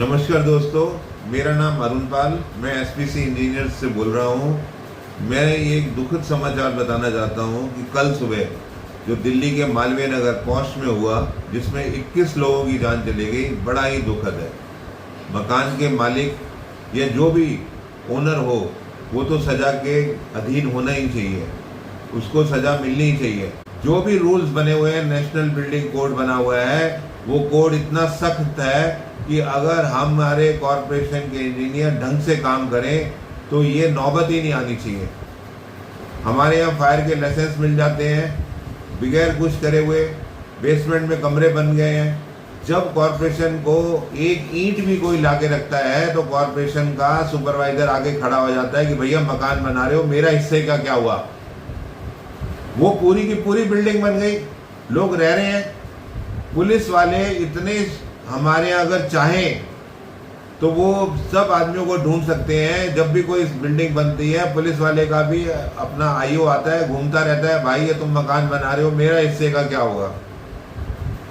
नमस्कार दोस्तों, मेरा नाम अरुण पाल, मैं एसपीसी इंजीनियर्स से बोल रहा हूँ। मैं एक दुखद समाचार बताना चाहता हूँ कि कल सुबह जो दिल्ली के मालवीय नगर पॉश में हुआ, जिसमें 21 लोगों की जान चली गई, बड़ा ही दुखद है। मकान के मालिक या जो भी ओनर हो, वो तो सज़ा के अधीन होना ही चाहिए, उसको सज़ा मिलनी ही चाहिए। जो भी रूल्स बने हुए हैं, नेशनल बिल्डिंग कोड बना हुआ है, वो कोड इतना सख्त है कि अगर हमारे कॉरपोरेशन के इंजीनियर ढंग से काम करें तो ये नौबत ही नहीं आनी चाहिए। हमारे यहाँ फायर के लाइसेंस मिल जाते हैं बगैर कुछ करे हुए, बेसमेंट में कमरे बन गए हैं। जब कॉरपोरेशन को एक ईंट भी कोई लाके रखता है तो कॉरपोरेशन का सुपरवाइजर आगे खड़ा हो जाता है कि भैया मकान बना रहे हो, मेरा हिस्से का क्या हुआ। वो पूरी की पूरी बिल्डिंग बन गई, लोग रह रहे हैं। पुलिस वाले इतने हमारे यहाँ अगर चाहें तो वो सब आदमियों को ढूंढ सकते हैं। जब भी कोई बिल्डिंग बनती है, पुलिस वाले का भी अपना आईओ आता है, घूमता रहता है, भाई ये तुम मकान बना रहे हो, मेरा हिस्से का क्या होगा।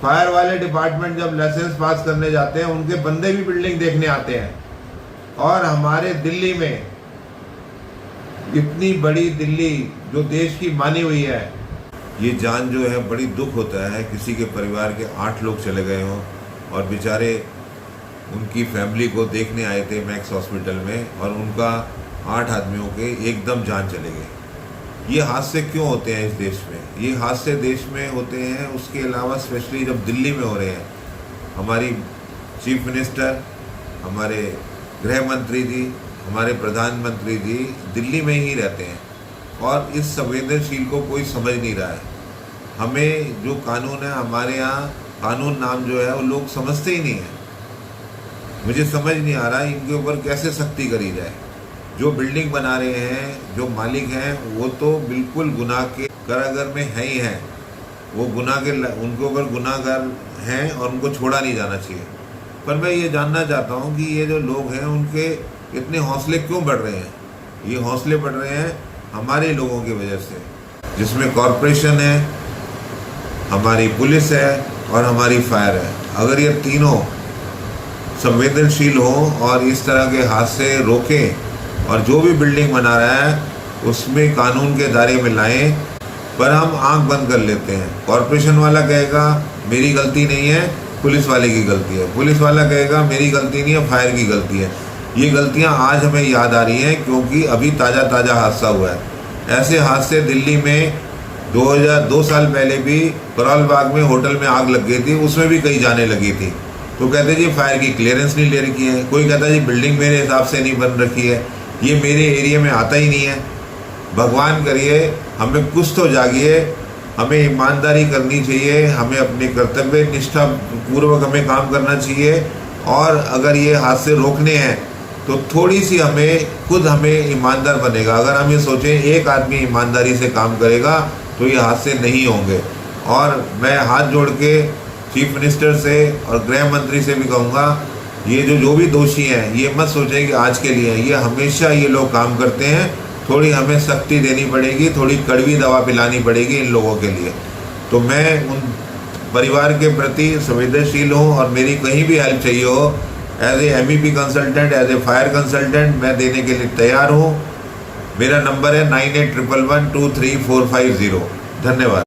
फायर वाले डिपार्टमेंट जब लाइसेंस पास करने जाते हैं, उनके बंदे भी बिल्डिंग देखने आते हैं। और हमारे दिल्ली में, इतनी बड़ी दिल्ली जो देश की मानी हुई है, ये जान जो है, बड़ी दुख होता है किसी के परिवार के 8 लोग चले गए हों और बेचारे उनकी फैमिली को देखने आए थे मैक्स हॉस्पिटल में, और उनका 8 आदमियों के एकदम जान चले गए। ये हादसे क्यों होते हैं इस देश में? ये हादसे देश में होते हैं, उसके अलावा स्पेशली जब दिल्ली में हो रहे हैं। हमारी चीफ मिनिस्टर, हमारे गृह मंत्री जी, हमारे प्रधानमंत्री जी दिल्ली में ही रहते हैं और इस संवेदनशील को कोई समझ नहीं रहा है। हमें जो कानून है, हमारे यहाँ कानून नाम जो है, वो लोग समझते ही नहीं हैं। मुझे समझ नहीं आ रहा इनके ऊपर कैसे सख्ती करी जाए। जो बिल्डिंग बना रहे हैं, जो मालिक हैं, वो तो बिल्कुल गुनाह के कारागार में है ही हैं। वो गुनाह के, उनके ऊपर गुनाहगार हैं और उनको छोड़ा नहीं जाना चाहिए। पर मैं ये जानना चाहता हूँ कि ये जो लोग हैं, उनके इतने हौसले क्यों बढ़ रहे हैं? ये हौसले बढ़ रहे हैं हमारे लोगों की वजह से, जिसमें कॉरपोरेशन है, हमारी पुलिस है और हमारी फायर है। अगर ये तीनों संवेदनशील हों और इस तरह के हादसे रोकें और जो भी बिल्डिंग बना रहा है उसमें कानून के दायरे में लाएं, पर हम आंख बंद कर लेते हैं। कॉरपोरेशन वाला कहेगा मेरी गलती नहीं है, पुलिस वाले की गलती है। पुलिस वाला कहेगा मेरी गलती नहीं है, फायर की गलती है। ये गलतियां आज हमें याद आ रही हैं क्योंकि अभी ताज़ा हादसा हुआ है। ऐसे हादसे दिल्ली में 2 साल पहले भी करोल बाग में होटल में आग लग गई थी, उसमें भी कई जाने लगी थी। तो कहते जी फायर की क्लियरेंस नहीं ले रखी है, कोई कहता जी बिल्डिंग मेरे हिसाब से नहीं बन रखी है, ये मेरे एरिया में आता ही नहीं है। भगवान करिए हमें कुछ तो जागिए, हमें ईमानदारी करनी चाहिए, हमें अपने कर्तव्य निष्ठा पूर्वक हमें काम करना चाहिए। और अगर ये हादसे रोकने हैं तो थोड़ी सी हमें ईमानदार बनेगा। अगर हम ये सोचें एक आदमी ईमानदारी से काम करेगा तो ये हादसे नहीं होंगे। और मैं हाथ जोड़ के चीफ मिनिस्टर से और गृह मंत्री से भी कहूँगा, ये जो भी दोषी हैं, ये मत सोचें कि आज के लिए हैं, ये हमेशा ये लोग काम करते हैं। थोड़ी हमें सख्ती देनी पड़ेगी, थोड़ी कड़वी दवा पिलानी पड़ेगी इन लोगों के लिए। तो मैं उन परिवार के प्रति संवेदनशील हूँ और मेरी कहीं भी हेल्प चाहिए हो, as a MEP consultant, as a fire consultant, मैं देने के लिए तैयार हूँ। मेरा नंबर है 9811123450। धन्यवाद।